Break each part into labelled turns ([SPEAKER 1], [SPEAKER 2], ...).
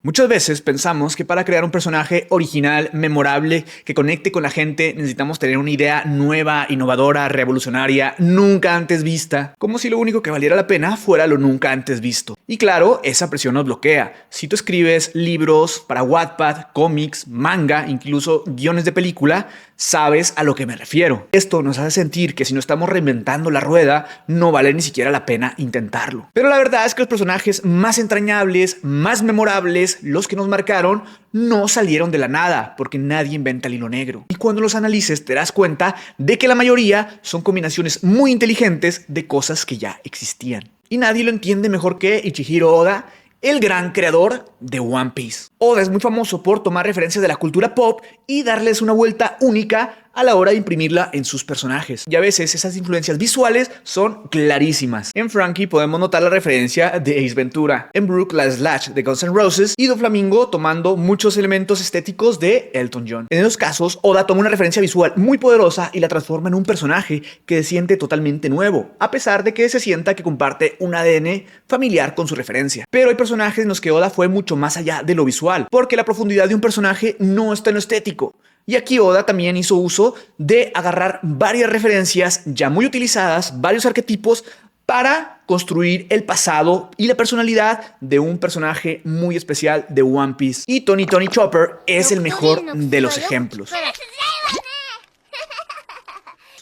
[SPEAKER 1] Muchas veces pensamos que para crear un personaje original, memorable, que conecte con la gente, necesitamos tener una idea nueva, innovadora, revolucionaria, nunca antes vista, como si lo único que valiera la pena fuera lo nunca antes visto. Y claro, esa presión nos bloquea. Si tú escribes libros para Wattpad, cómics, manga, incluso guiones de película, sabes a lo que me refiero. Esto nos hace sentir que si no estamos reinventando la rueda, no vale ni siquiera la pena intentarlo. Pero la verdad es que los personajes más entrañables, más memorables, los que nos marcaron, no salieron de la nada, porque nadie inventa el hilo negro. Y cuando los analices te das cuenta de que la mayoría son combinaciones muy inteligentes de cosas que ya existían. Y nadie lo entiende mejor que Ichihiro Oda, el gran creador de One Piece. Oda es muy famoso por tomar referencias de la cultura pop y darles una vuelta única a la hora de imprimirla en sus personajes. Y a veces esas influencias visuales son clarísimas. En Frankie podemos notar la referencia de Ace Ventura, en Brooke la Slash de Guns N' Roses y Doflamingo tomando muchos elementos estéticos de Elton John. En esos casos, Oda toma una referencia visual muy poderosa y la transforma en un personaje que se siente totalmente nuevo, a pesar de que se sienta que comparte un ADN familiar con su referencia. Pero hay personajes en los que Oda fue mucho más allá de lo visual, porque la profundidad de un personaje no está en lo estético. Y aquí Oda también hizo uso de agarrar varias referencias ya muy utilizadas, varios arquetipos, para construir el pasado y la personalidad de un personaje muy especial de One Piece. Y Tony Chopper es el mejor de los ejemplos.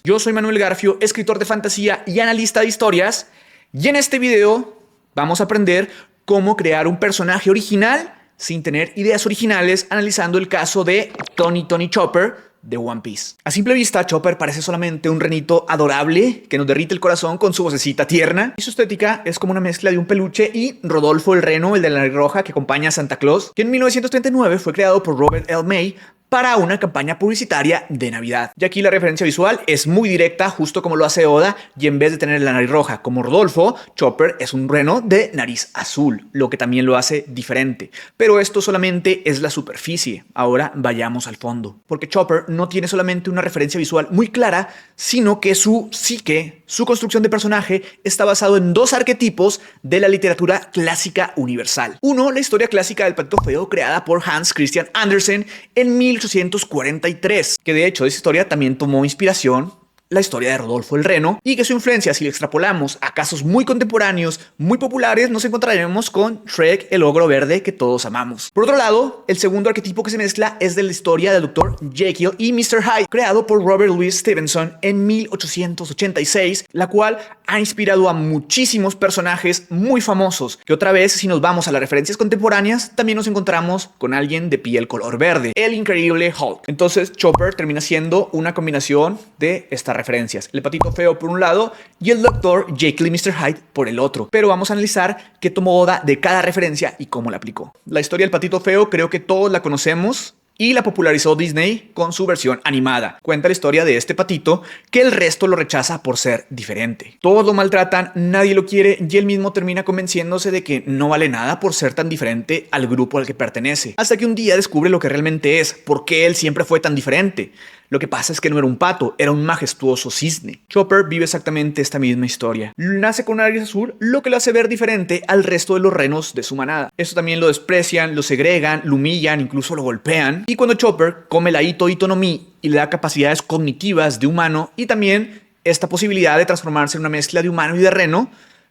[SPEAKER 1] Yo soy Manuel Garfio, escritor de fantasía y analista de historias, y en este video vamos a aprender cómo crear un personaje original sin tener ideas originales, analizando el caso de Tony Chopper de One Piece. A simple vista, Chopper parece solamente un renito adorable que nos derrite el corazón con su vocecita tierna, y su estética es como una mezcla de un peluche y Rodolfo el reno, el de la nariz roja que acompaña a Santa Claus, que en 1939 fue creado por Robert L. May para una campaña publicitaria de Navidad. Y aquí la referencia visual es muy directa, justo como lo hace Oda, y en vez de tener la nariz roja como Rodolfo, Chopper es un reno de nariz azul, lo que también lo hace diferente. Pero esto solamente es la superficie. Ahora vayamos al fondo. Porque Chopper no tiene solamente una referencia visual muy clara, sino que su psique, su construcción de personaje, está basado en dos arquetipos de la literatura clásica universal. Uno, la historia clásica del Patito Feo, creada por Hans Christian Andersen en 1843, que de hecho de esa historia también tomó inspiración la historia de Rodolfo el Reno, y que su influencia, si la extrapolamos a casos muy contemporáneos, muy populares, nos encontraremos con Shrek, el ogro verde que todos amamos. Por otro lado, el segundo arquetipo que se mezcla es de la historia del Dr. Jekyll y Mr. Hyde, creado por Robert Louis Stevenson en 1886, la cual ha inspirado a muchísimos personajes muy famosos, que otra vez, si nos vamos a las referencias contemporáneas, también nos encontramos con alguien de piel color verde, el increíble Hulk. Entonces Chopper termina siendo una combinación de esta referencias, el Patito Feo por un lado y el Dr. Jekyll y Mr. Hyde por el otro. Pero vamos a analizar qué tomó Oda de cada referencia y cómo la aplicó. La historia del Patito Feo creo que todos la conocemos y la popularizó Disney con su versión animada. Cuenta la historia de este patito que el resto lo rechaza por ser diferente. Todos lo maltratan, nadie lo quiere y él mismo termina convenciéndose de que no vale nada por ser tan diferente al grupo al que pertenece. Hasta que un día descubre lo que realmente es, por qué él siempre fue tan diferente. Lo que pasa es que no era un pato, era un majestuoso cisne. Chopper vive exactamente esta misma historia. Nace con una nariz azul, lo que lo hace ver diferente al resto de los renos de su manada. Esto también lo desprecian, lo segregan, lo humillan, incluso lo golpean. Y cuando Chopper come la Ito no Mi y le da capacidades cognitivas de humano y también esta posibilidad de transformarse en una mezcla de humano y de reno,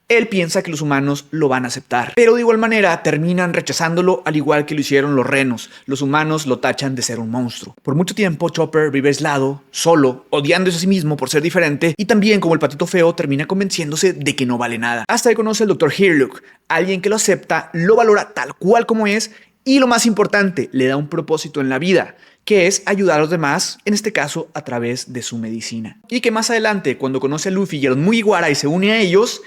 [SPEAKER 1] él piensa que los humanos lo van a aceptar. Pero de igual manera terminan rechazándolo al igual que lo hicieron los renos. Los humanos lo tachan de ser un monstruo. Por mucho tiempo Chopper vive aislado, solo, odiándose a sí mismo por ser diferente y también, como el Patito Feo, termina convenciéndose de que no vale nada. Hasta que conoce al Dr. Hearlook, alguien que lo acepta, lo valora tal cual como es y, lo más importante, le da un propósito en la vida, que es ayudar a los demás, en este caso a través de su medicina. Y que más adelante, cuando conoce a Luffy y a los Mugiwara y se une a ellos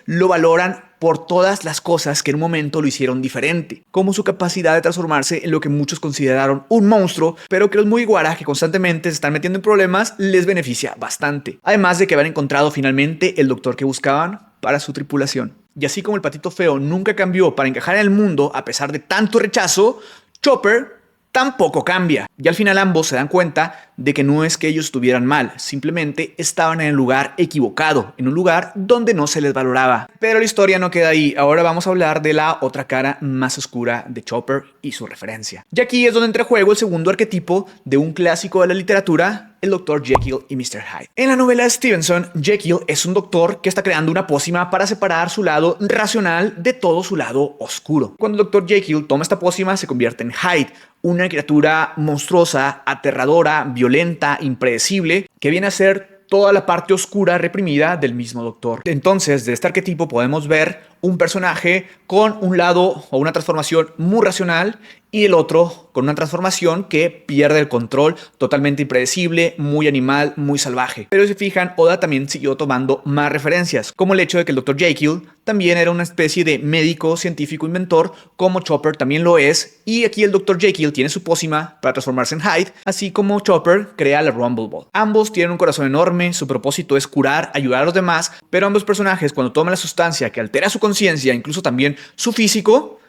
[SPEAKER 1] lo valoran por todas las cosas que en un momento lo hicieron diferente, como su capacidad de transformarse en lo que muchos consideraron un monstruo, pero que los Mugiwara, que constantemente se están metiendo en problemas, les beneficia bastante. Además de que habían encontrado finalmente el doctor que buscaban para su tripulación. Y así como el Patito Feo nunca cambió para encajar en el mundo a pesar de tanto rechazo, Chopper tampoco cambia. Y al final ambos se dan cuenta de que no es que ellos estuvieran mal, simplemente estaban en el lugar equivocado, en un lugar donde no se les valoraba. Pero la historia no queda ahí, ahora vamos a hablar de la otra cara más oscura de Chopper y su referencia. Y aquí es donde entra en juego el segundo arquetipo de un clásico de la literatura, el Dr. Jekyll y Mr. Hyde. En la novela de Stevenson, Jekyll es un doctor que está creando una pócima para separar su lado racional de todo su lado oscuro. Cuando el Dr. Jekyll toma esta pócima, se convierte en Hyde, una criatura monstruosa, aterradora, violenta, impredecible, que viene a ser toda la parte oscura reprimida del mismo doctor. Entonces, de este arquetipo podemos ver un personaje con un lado o una transformación muy racional y el otro con una transformación que pierde el control, totalmente impredecible, muy animal, muy salvaje. Pero si se fijan, Oda también siguió tomando más referencias, como el hecho de que el Dr. Jekyll también era una especie de médico, científico, inventor, como Chopper también lo es, y aquí el Dr. Jekyll tiene su pócima para transformarse en Hyde, así como Chopper crea la Rumble Ball. Ambos tienen un corazón enorme, su propósito es curar, ayudar a los demás, pero ambos personajes cuando toman la sustancia que altera su conciencia, incluso también su físico,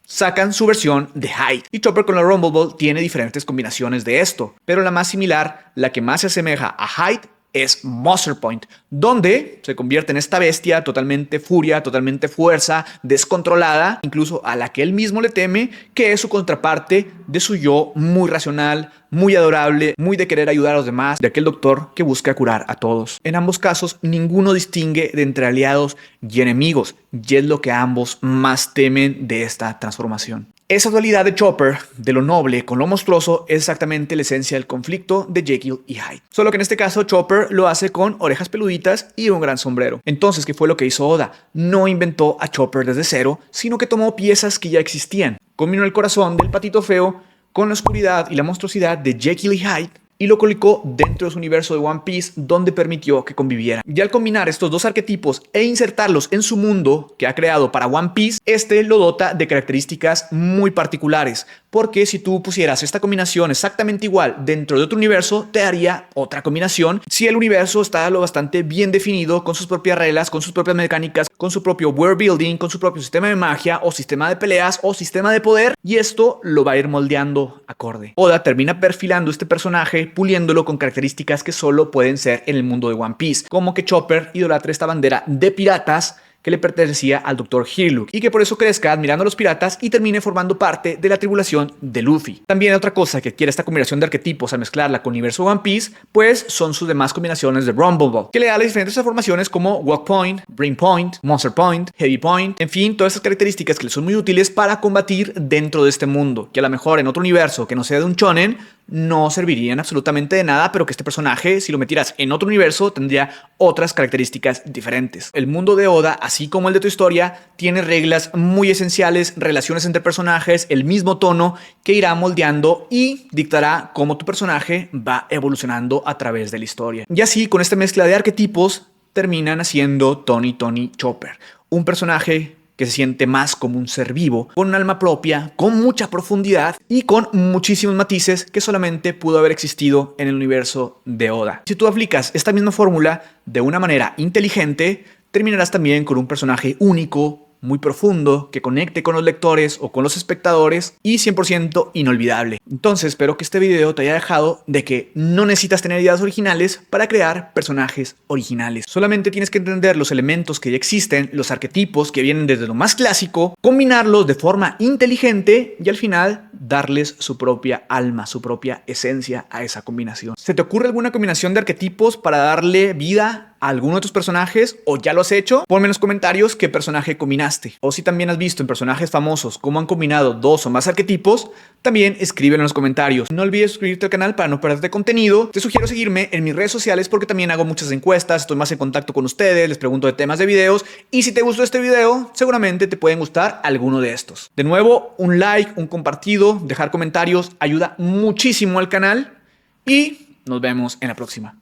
[SPEAKER 1] sacan su versión de Hyde. Y Chopper con la Rumble Ball tiene diferentes combinaciones de esto, pero la más similar, la que más se asemeja a Hyde, es Monster Point, donde se convierte en esta bestia totalmente furia, totalmente fuerza, descontrolada, incluso a la que él mismo le teme, que es su contraparte de su yo muy racional, muy adorable, muy de querer ayudar a los demás, de aquel doctor que busca curar a todos. En ambos casos, ninguno distingue de entre aliados y enemigos, y es lo que ambos más temen de esta transformación. Esa dualidad de Chopper, de lo noble con lo monstruoso, es exactamente la esencia del conflicto de Jekyll y Hyde. Solo que en este caso Chopper lo hace con orejas peluditas y un gran sombrero. Entonces, ¿qué fue lo que hizo Oda? No inventó a Chopper desde cero, sino que tomó piezas que ya existían. Combinó el corazón del patito feo con la oscuridad y la monstruosidad de Jekyll y Hyde y lo colocó dentro de su universo de One Piece, donde permitió que convivieran. Y al combinar estos dos arquetipos e insertarlos en su mundo que ha creado para One Piece, este lo dota de características muy particulares, porque si tú pusieras esta combinación exactamente igual dentro de otro universo, te daría otra combinación. Si el universo está lo bastante bien definido, con sus propias reglas, con sus propias mecánicas, con su propio world building, con su propio sistema de magia o sistema de peleas o sistema de poder, y esto lo va a ir moldeando acorde. Oda termina perfilando este personaje, puliéndolo con características que solo pueden ser en el mundo de One Piece, como que Chopper idolatra esta bandera de piratas que le pertenecía al Dr. Hirluk y que por eso crezca admirando a los piratas y termine formando parte de la tripulación de Luffy. También otra cosa que quiere esta combinación de arquetipos al mezclarla con el universo One Piece, pues son sus demás combinaciones de Rumble Ball, que le da las diferentes transformaciones como Walk Point, Brain Point, Monster Point, Heavy Point, en fin, todas esas características que le son muy útiles para combatir dentro de este mundo, que a lo mejor en otro universo que no sea de un shonen no servirían absolutamente de nada, pero que este personaje, si lo metieras en otro universo, tendría otras características diferentes. El mundo de Oda, así como el de tu historia, tiene reglas muy esenciales, relaciones entre personajes, el mismo tono que irá moldeando y dictará cómo tu personaje va evolucionando a través de la historia. Y así, con esta mezcla de arquetipos, terminan haciendo Tony Chopper, un personaje que se siente más como un ser vivo, con un alma propia, con mucha profundidad y con muchísimos matices que solamente pudo haber existido en el universo de Oda. Si tú aplicas esta misma fórmula de una manera inteligente, terminarás también con un personaje único, muy profundo, que conecte con los lectores o con los espectadores y 100% inolvidable. Entonces espero que este video te haya dejado de que no necesitas tener ideas originales para crear personajes originales. Solamente tienes que entender los elementos que ya existen, los arquetipos que vienen desde lo más clásico, combinarlos de forma inteligente y al final darles su propia alma, su propia esencia a esa combinación. ¿Se te ocurre alguna combinación de arquetipos para darle vida a alguno de tus personajes o ya lo has hecho? Ponme en los comentarios qué personaje combinaste. O si también has visto en personajes famosos cómo han combinado dos o más arquetipos, también escríbelo en los comentarios. No olvides suscribirte al canal para no perderte contenido. Te sugiero seguirme en mis redes sociales porque también hago muchas encuestas, estoy más en contacto con ustedes, les pregunto de temas de videos y si te gustó este video, seguramente te pueden gustar alguno de estos. De nuevo, un like, un compartido, dejar comentarios ayuda muchísimo al canal y nos vemos en la próxima.